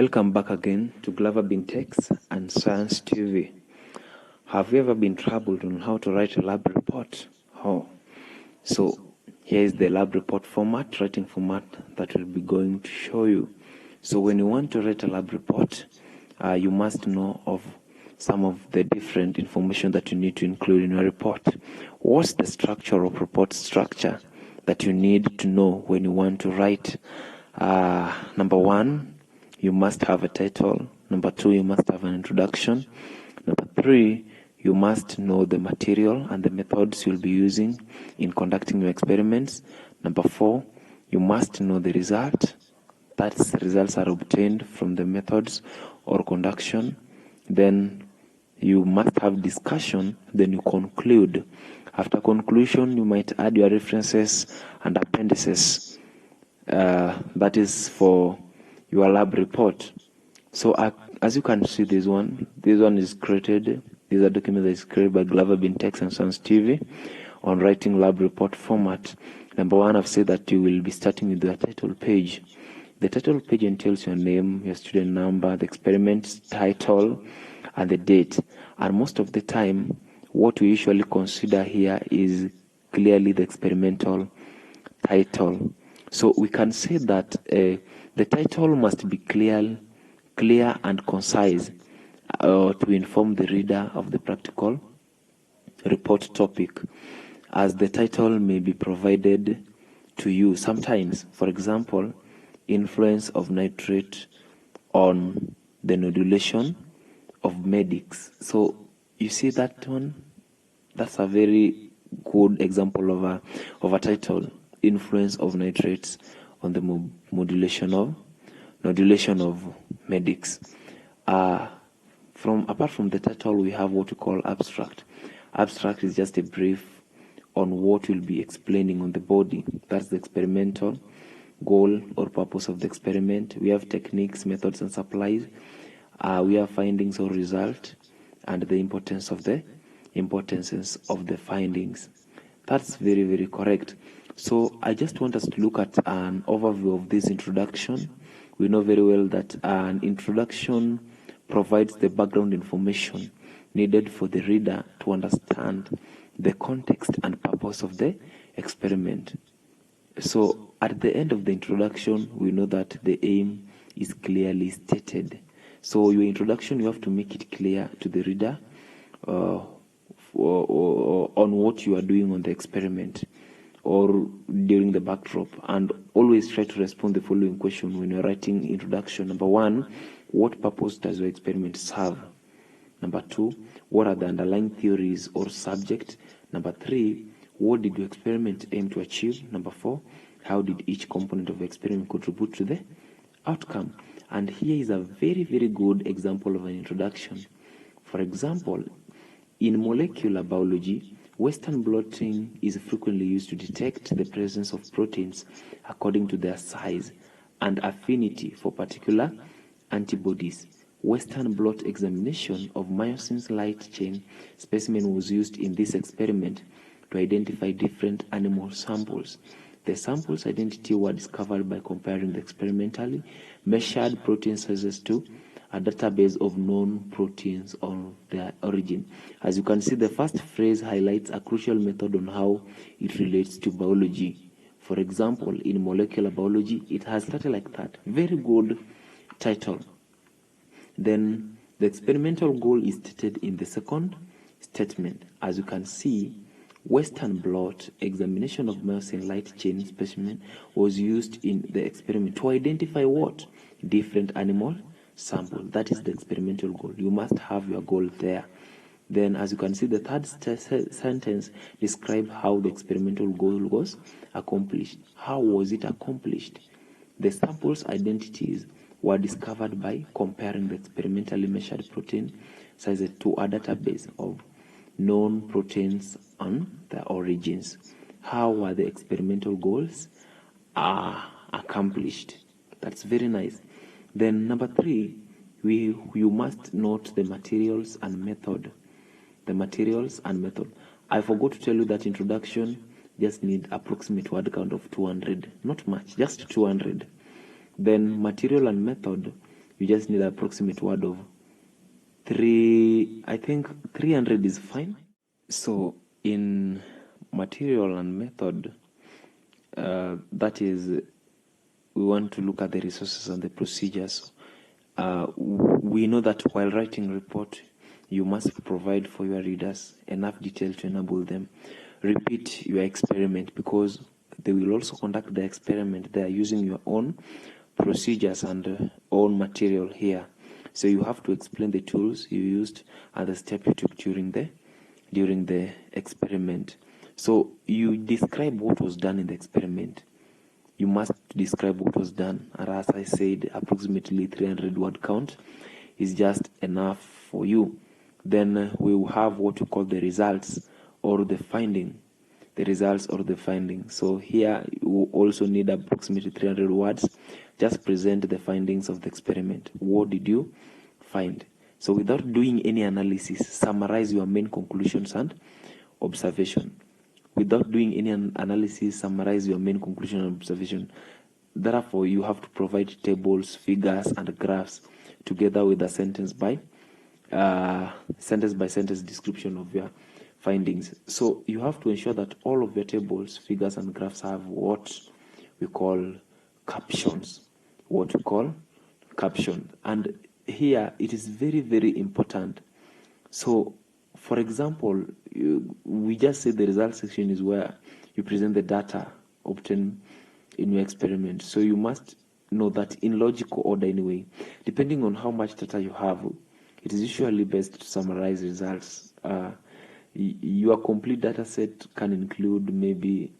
Welcome back again to Glover Bintex and Science TV. Have you ever been troubled on how to write a lab report? So here is the lab report writing format that we'll be going to show you. So when you want to write a lab report, you must know of some of the different information that you need to include in your report. What's the structure of report structure that you need to know when you want to write? Number one, you must have a title. Number two, you must have an introduction. Number three, you must know the material and the methods you'll be using in conducting your experiments. Number four, you must know the result. That's the results are obtained from the methods or conduction. Then you must have discussion. Then you conclude. After conclusion, you might add your references and appendices. That is for your lab report. So as you can see, this one is created. These are documents that is created by Glover Bintex and Science TV on writing lab report format. Number one, I've said that you will be starting with the title page. The title page entails your name, your student number, the experiment title, and the date. And most of the time, what we usually consider here is clearly the experimental title. So we can say that the title must be clear and concise to inform the reader of the practical report topic, as the title may be provided to you sometimes. For example, influence of nitrate on the nodulation of medics. So you see that one? That's a very good example of a title. Influence of nitrates on the nodulation of medics. Apart from the title, we have what we call abstract. Abstract is just a brief on what we'll be explaining on the body. That's the experimental goal or purpose of the experiment. We have techniques, methods, and supplies. We have findings or result, and the importances of the findings. That's very, very correct. So I just want us to look at an overview of this introduction. We know very well that an introduction provides the background information needed for the reader to understand the context and purpose of the experiment. So at the end of the introduction, we know that the aim is clearly stated. So your introduction, you have to make it clear to the reader on what you are doing on the experiment or during the backdrop, and always try to respond the following question when you're writing introduction. Number one, what purpose does your experiment serve? Number two, what are the underlying theories or subject? Number three, what did your experiment aim to achieve? Number four, how did each component of the experiment contribute to the outcome? And here is a very, very good example of an introduction. For example, in molecular biology, Western blotting is frequently used to detect the presence of proteins according to their size and affinity for particular antibodies. Western blot examination of myosin's light chain specimen was used in this experiment to identify different animal samples. The samples' identity were discovered by comparing the experimentally measured protein sizes to a database of known proteins on their origin. As you can see, the first phrase highlights a crucial method on how it relates to biology. For example, in molecular biology, it has started like that. Very good title. Then the experimental goal is stated in the second statement. As you can see, Western blot examination of myosin light chain specimen was used in the experiment to identify what? Different animal sample. That is the experimental goal. You must have your goal there. Then, as you can see, the third sentence describes how the experimental goal was accomplished. How was it accomplished? The samples' identities were discovered by comparing the experimentally measured protein sizes to a database of known proteins on their origins. How were the experimental goals accomplished? That's very nice. Then number three, you must note the materials and method. The materials and method. I forgot to tell you that introduction just need approximate word count of 200. Not much, just 200. Then material and method, You just need an approximate word of 3, I think 300 is fine. So in material and method, that is, we want to look at the resources and the procedures. We know that while writing report, you must provide for your readers enough detail to enable them repeat your experiment, because they will also conduct the experiment. They are using your own procedures and own material here. So you have to explain the tools you used and the step you took during the experiment. So you describe what was done in the experiment. You must describe what was done. And as I said, approximately 300 word count is just enough for you. Then we will have what we call the results or the finding. The results or the finding. So here you also need approximately 300 words. Just present the findings of the experiment. What did you find? So without doing any analysis, summarize your main conclusions and observation. Without doing any analysis, summarize your main conclusion and observation. Therefore, you have to provide tables, figures, and graphs together with a sentence by sentence description of your findings. So you have to ensure that all of your tables, figures, and graphs have what we call captions. What we call captions. And here it is very, very important. So, for example, we just say the result section is where you present the data obtained in your experiment. So you must know that in logical order anyway, depending on how much data you have, it is usually best to summarize results. Your complete data set can include maybe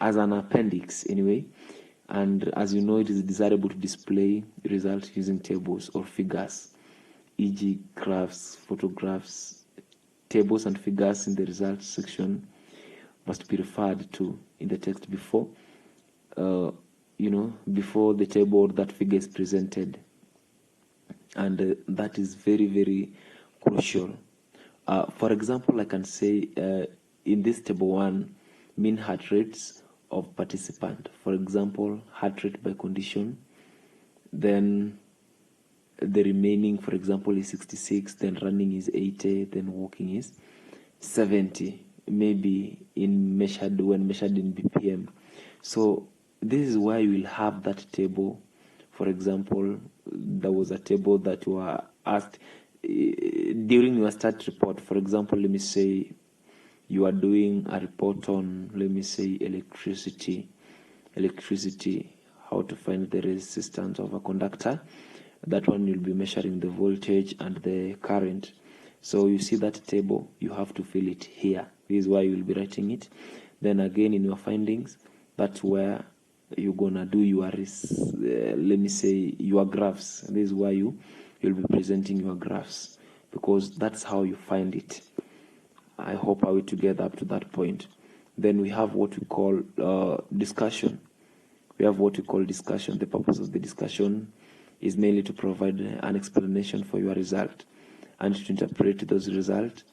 as an appendix anyway, and as you know, it is desirable to display results using tables or figures, e.g. graphs, photographs. Tables and figures in the results section must be referred to in the text before before the table or that figure is presented, and that is very, very crucial. For example, I can say in this table 1, mean heart rates of participant. For example, heart rate by condition. Then the remaining, for example, is 66. Then running is 80. Then walking is 70. Maybe when measured in BPM. So this is why you will have that table. For example, there was a table that you were asked during your start report. For example, let me say you are doing a report on, let me say, electricity, how to find the resistance of a conductor. That one you'll be measuring the voltage and the current. So you see that table, you have to fill it here. This is why you will be writing it. Then again in your findings, that's where you're gonna do your let me say your graphs. This is why you'll be presenting your graphs, because that's how you find it. I hope are we together up to that point. Then we have what we call discussion. We have what we call discussion. The purpose of the discussion is mainly to provide an explanation for your result and to interpret those results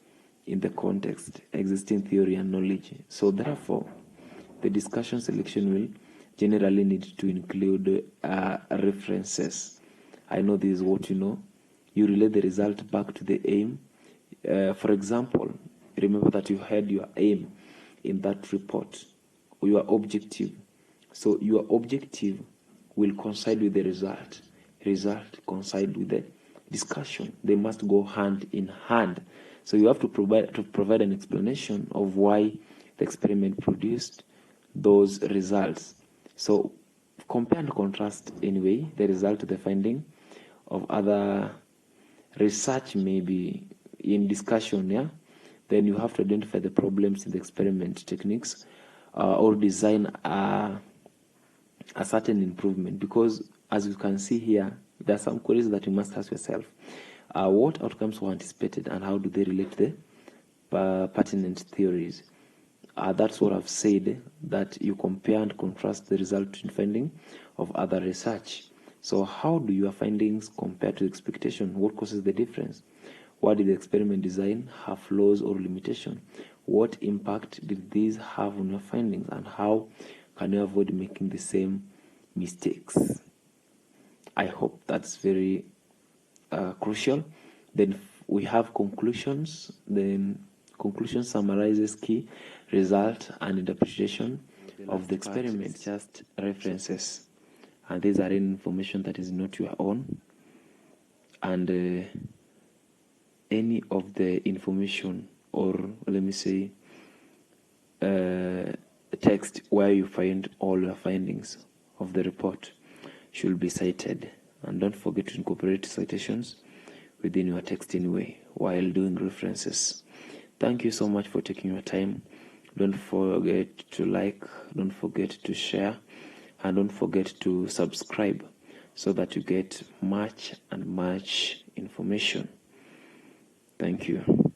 in the context, existing theory and knowledge. So therefore, the discussion selection will generally need to include references. I know this is what you know. You relate the result back to the aim. For example, remember that you had your aim in that report, or your objective. So your objective will coincide with the result. Result coincide with the discussion. They must go hand in hand. So you have to provide an explanation of why the experiment produced those results. So compare and contrast anyway the result to the finding of other research, maybe in discussion. Yeah, then you have to identify the problems in the experiment techniques or design a certain improvement, because as you can see here, there are some queries that you must ask yourself. What outcomes were anticipated and how do they relate to the pertinent theories? That's what I've said, that you compare and contrast the result and finding of other research. So how do your findings compare to expectation? What causes the difference? What did the experiment design have flaws or limitation? What impact did these have on your findings, and how can you avoid making the same mistakes? I hope that's very crucial. Then we have conclusions. Then conclusion summarizes key result and interpretation of the experiment, just references, and these are information that is not your own, and any of the information, or let me say text where you find all your findings of the report should be cited. And don't forget to incorporate citations within your text anyway while doing references. Thank you so much for taking your time. Don't forget to like, don't forget to share, and don't forget to subscribe so that you get much and much information. Thank you.